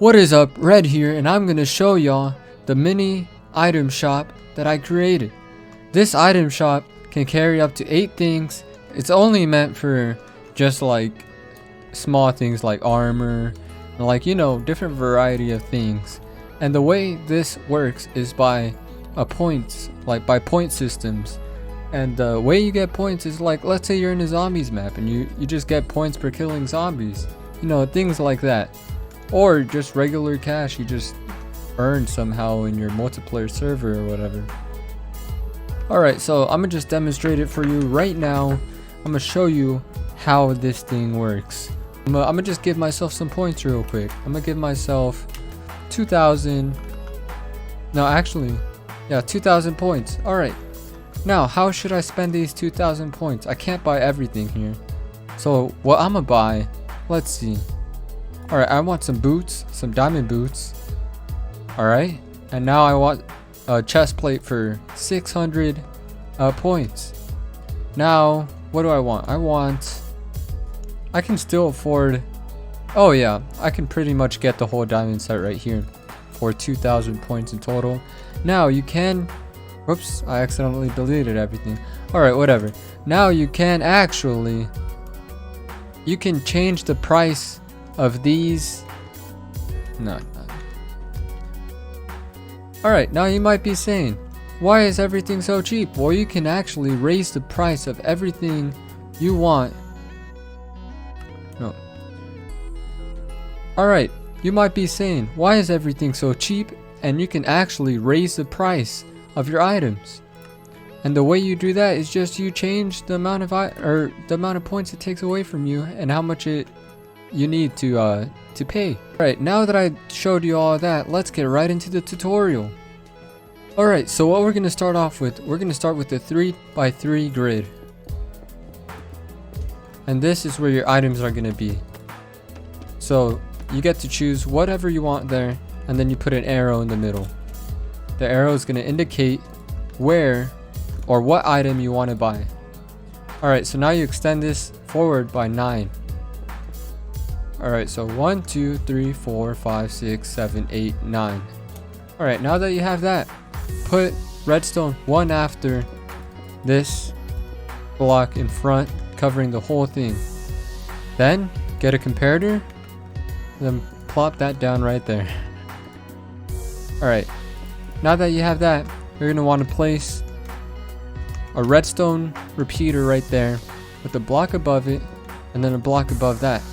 What is up, Red here, and I'm gonna show y'all the mini item shop that I created. This item shop can carry up to 8 things. It's only meant for just like small things like armor, and like, you know, different variety of things. And the way this works is by points, like by point systems. And the way you get points is like, let's say you're in a zombies map and you just get points per killing zombies, you know, things like that. Or just regular cash you just earn somehow in your multiplayer server or whatever. Alright, so I'm gonna just demonstrate it for you right now. I'm gonna show you how this thing works. I'm gonna just give myself some points real quick. I'm gonna give myself 2,000. No, actually, yeah, 2,000 points. Alright, now how should I spend these 2,000 points? I can't buy everything here. So what I'm gonna buy, let's see. Alright, I want some boots, some diamond boots. Alright, and now I want a chest plate for 600 points. Now, what do I want? I can still afford, oh yeah, I can pretty much get the whole diamond set right here for 2,000 points in total. Now you can, whoops, I accidentally deleted everything. Alright, whatever. Now you can actually, you can change the price of these. No. Alright, now you might be saying, why is everything so cheap? Well, you can actually raise the price of everything you want. No. Alright, you might be saying, why is everything so cheap? And you can actually raise the price of your items. And the way you do that is just you change the amount of the amount of points it takes away from you and how much you need to pay. Alright, now that I showed you all that, let's get right into the tutorial. Alright, so what we're going to start off with, we're going to start with the 3x3 grid. And this is where your items are going to be. So you get to choose whatever you want there, and then you put an arrow in the middle. The arrow is going to indicate where or what item you want to buy. Alright, so now you extend this forward by 9. Alright, so 1, 2, 3, 4, 5, 6, 7, 8, 9. Alright, now that you have that, put redstone one after this block in front, covering the whole thing. Then get a comparator, then plop that down right there. Alright, now that you have that, you're going to want to place a redstone repeater right there with a block above it and then a block above that.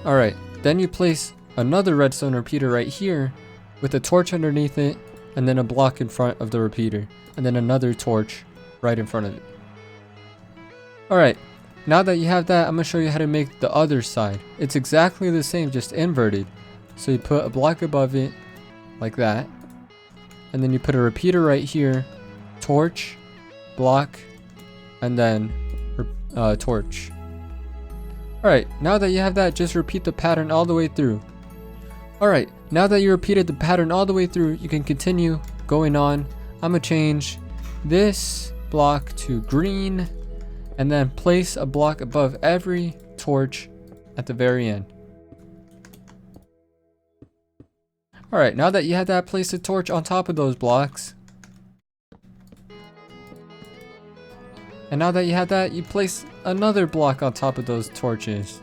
Alright, then you place another redstone repeater right here with a torch underneath it and then a block in front of the repeater and then another torch right in front of it. Alright, now that you have that, I'm going to show you how to make the other side. It's exactly the same, just inverted. So you put a block above it like that, and then you put a repeater right here, torch, block, and then torch. Alright, now that you have that, just repeat the pattern all the way through. Alright, now that you repeated the pattern all the way through, you can continue going on. I'm going to change this block to green, and then place a block above every torch at the very end. Alright, now that you have that, place a torch on top of those blocks. And now that you have that, you place another block on top of those torches.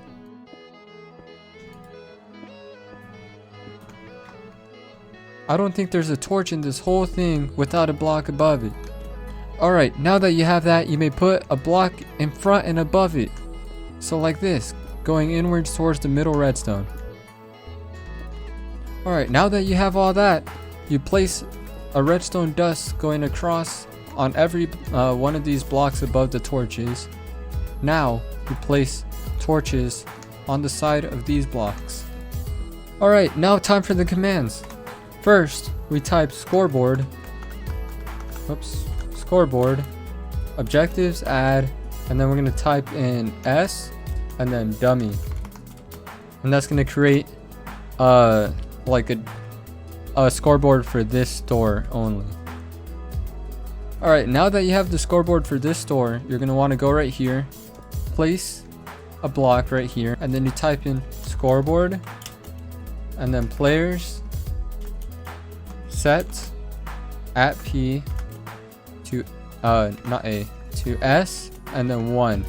I don't think there's a torch in this whole thing without a block above it. Alright, now that you have that, you may put a block in front and above it. So like this, going inwards towards the middle redstone. Alright, now that you have all that, you place a redstone dust going across on every one of these blocks above the torches. Now you place torches on the side of these blocks. Alright, now time for the commands. First, we type scoreboard, objectives, add, and then we're going to type in S and then dummy. And that's going to create like a scoreboard for this store only. Alright, now that you have the scoreboard for this store, you're going to want to go right here, place a block right here, and then you type in scoreboard, and then players set at P to not A to S and then 1.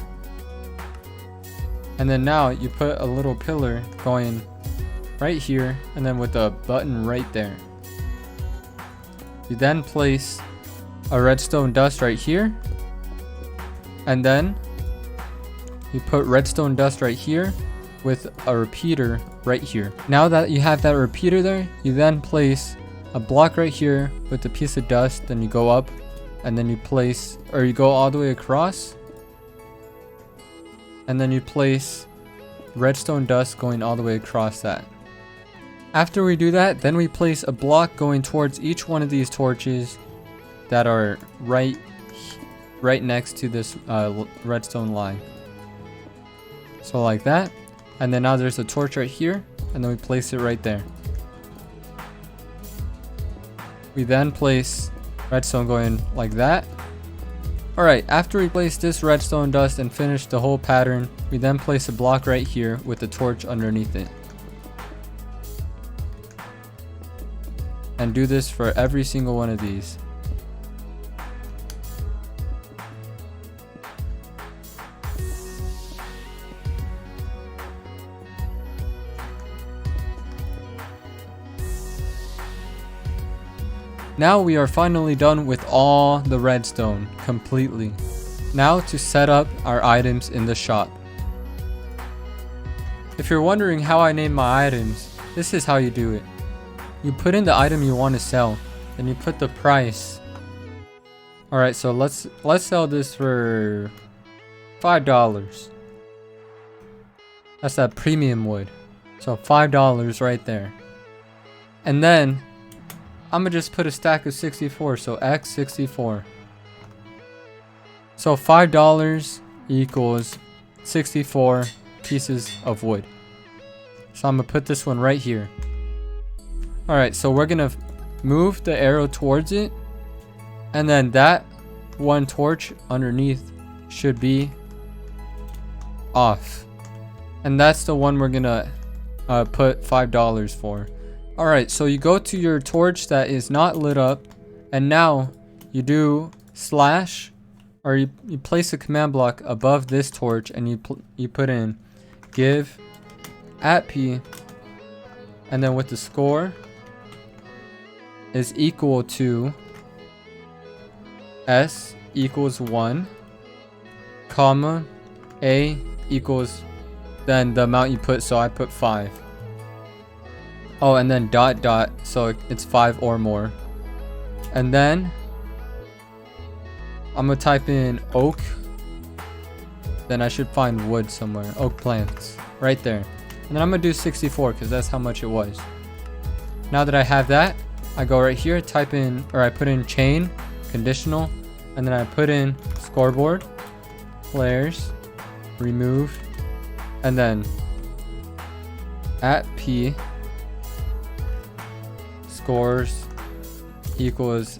And then now you put a little pillar going right here and then with a button right there. You then place a redstone dust right here, and then you put redstone dust right here with a repeater right here. Now that you have that repeater there, you then place a block right here with a piece of dust, then you go up and then you place, or you go all the way across, and then you place redstone dust going all the way across that. After we do that, then we place a block going towards each one of these torches that are right next to this redstone line. So like that. And then now there's a torch right here, and then we place it right there. We then place redstone going like that. Alright, after we place this redstone dust and finish the whole pattern, we then place a block right here with the torch underneath it. And do this for every single one of these. Now we are finally done with all the redstone completely. Now to set up our items in the shop. If you're wondering how I name my items, this is how you do it. You put in the item you want to sell, then you put the price. Alright, so let's sell this for $5. That's that premium wood. So $5 right there. And then I'm gonna just put a stack of 64, so X64. So $5 equals 64 pieces of wood. So I'm gonna put this one right here. Alright, so we're gonna move the arrow towards it, and then that one torch underneath should be off. And that's the one we're gonna put $5 for. Alright, so you go to your torch that is not lit up, and now you do slash, or you place a command block above this torch, and you put in give at P, and then with the score is equal to S equals 1, comma, A equals then the amount you put, so I put 5. Oh, and then dot dot, so it's 5 or more. And then I'm gonna type in oak. Then I should find wood somewhere. Oak plants. Right there. And then I'm gonna do 64 because that's how much it was. Now that I have that, I go right here, type in, or I put in chain, conditional, and then I put in scoreboard, players, remove, and then at P scores equals,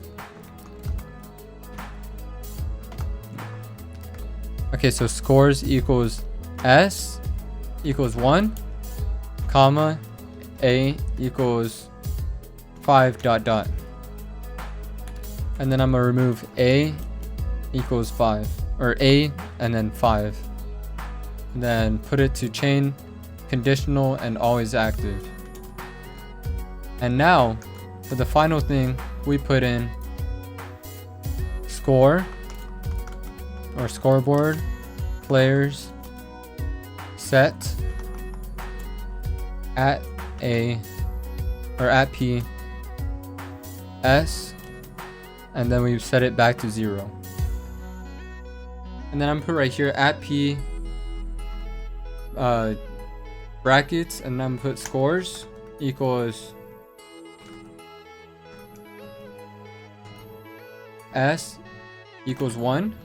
okay, so scores equals S equals 1, comma, A equals 5 dot dot. And then I'm gonna remove A equals 5, or A and then 5. And then put it to chain, conditional, and always active. And now for the final thing, we put in score, or scoreboard, players, set at A, or at P, S, and then we set it back to 0. And then I'm put right here at P brackets, and then I'm put scores equals S equals 1.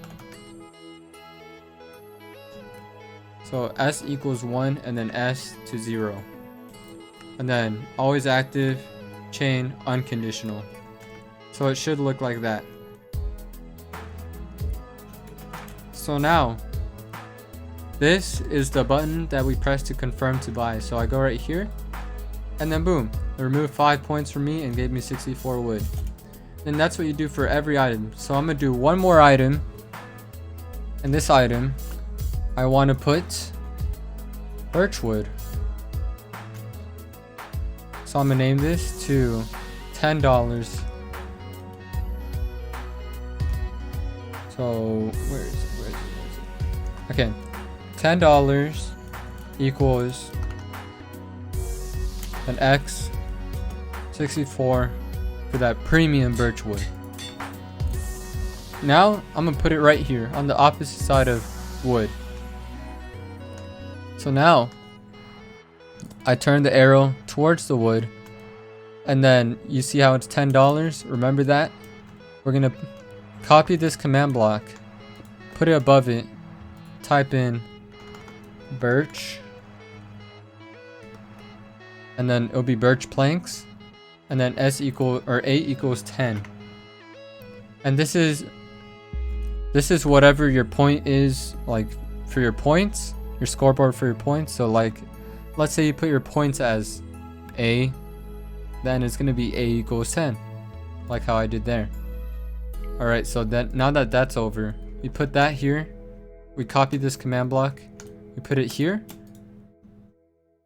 So S equals 1 and then S to 0. And then always active, chain, unconditional. So it should look like that. So now, this is the button that we press to confirm to buy. So I go right here, And then boom, it removed 5 points from me and gave me 64 wood. And that's what you do for every item. So I'm gonna do one more item. And this item, I want to put birchwood. So I'm gonna name this to $10. So where is it? Okay, $10 equals an X 64 for that premium birchwood. Now I'm gonna put it right here on the opposite side of wood. So now I turn the arrow towards the wood, and then you see how it's $10. Remember that? We're gonna copy this command block, put it above it, type in birch, and then it'll be birch planks, and then S equal or 8 equals 10. And this is whatever your point is, like for your points, your scoreboard for your points. So like, let's say you put your points as A, then it's gonna be A equals 10, like how I did there. All right, so then now that that's over, we put that here, we copy this command block, we put it here,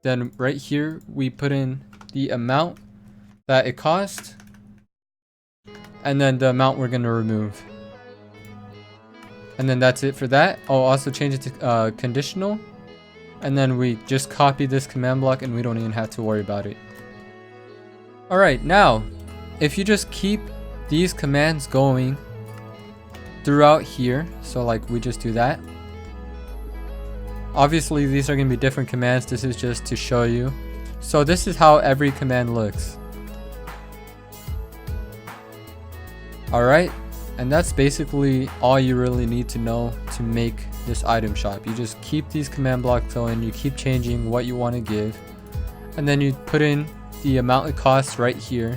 then right here we put in the amount that it cost, and then the amount we're gonna remove. And then that's it for that. I'll also change it to conditional, and then we just copy this command block and we don't even have to worry about it. Alright, now if you just keep these commands going throughout here, so like we just do that. Obviously these are going to be different commands, this is just to show you. So this is how every command looks. Alright, and that's basically all you really need to know to make this item shop. You just keep these command blocks going, you keep changing what you want to give, and then you put in the amount it costs right here.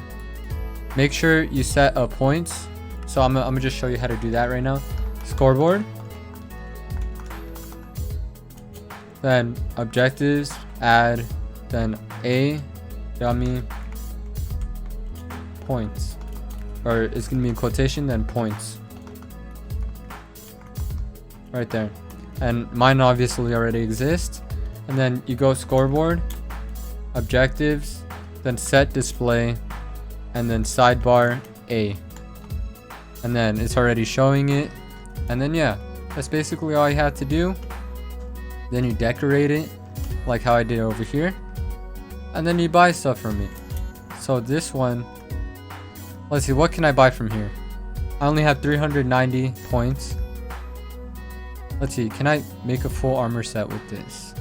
Make sure you set a points. So I'm gonna just show you how to do that right now. Scoreboard, then objectives, add, then a dummy points, or it's gonna be in quotation, then points right there. And mine obviously already exists. And then you go scoreboard, objectives, then set display, and then sidebar A, and then it's already showing it. And then yeah, that's basically all you have to do. Then you decorate it like how I did over here, and then you buy stuff from it. So this one, let's see, what can I buy from here? I only have 390 points. Let's see, can I make a full armor set with this?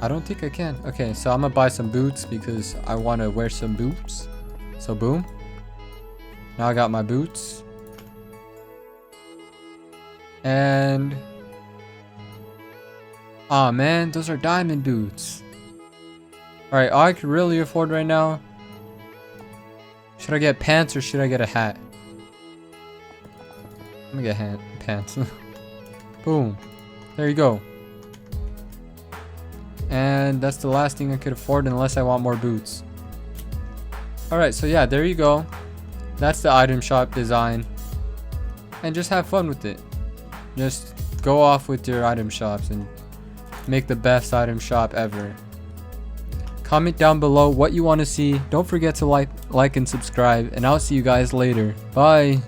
I don't think I can. Okay, so I'm gonna buy some boots because I want to wear some boots. So boom, now I got my boots. And oh man, those are diamond boots. All right, all I could really afford right now, should I get pants or should I get a hat? I'm gonna get pants. Boom, there you go. And that's the last thing I could afford unless I want more boots. Alright, so yeah, there you go. That's the item shop design. And just have fun with it. Just go off with your item shops and make the best item shop ever. Comment down below what you want to see. Don't forget to like and subscribe, and I'll see you guys later. Bye.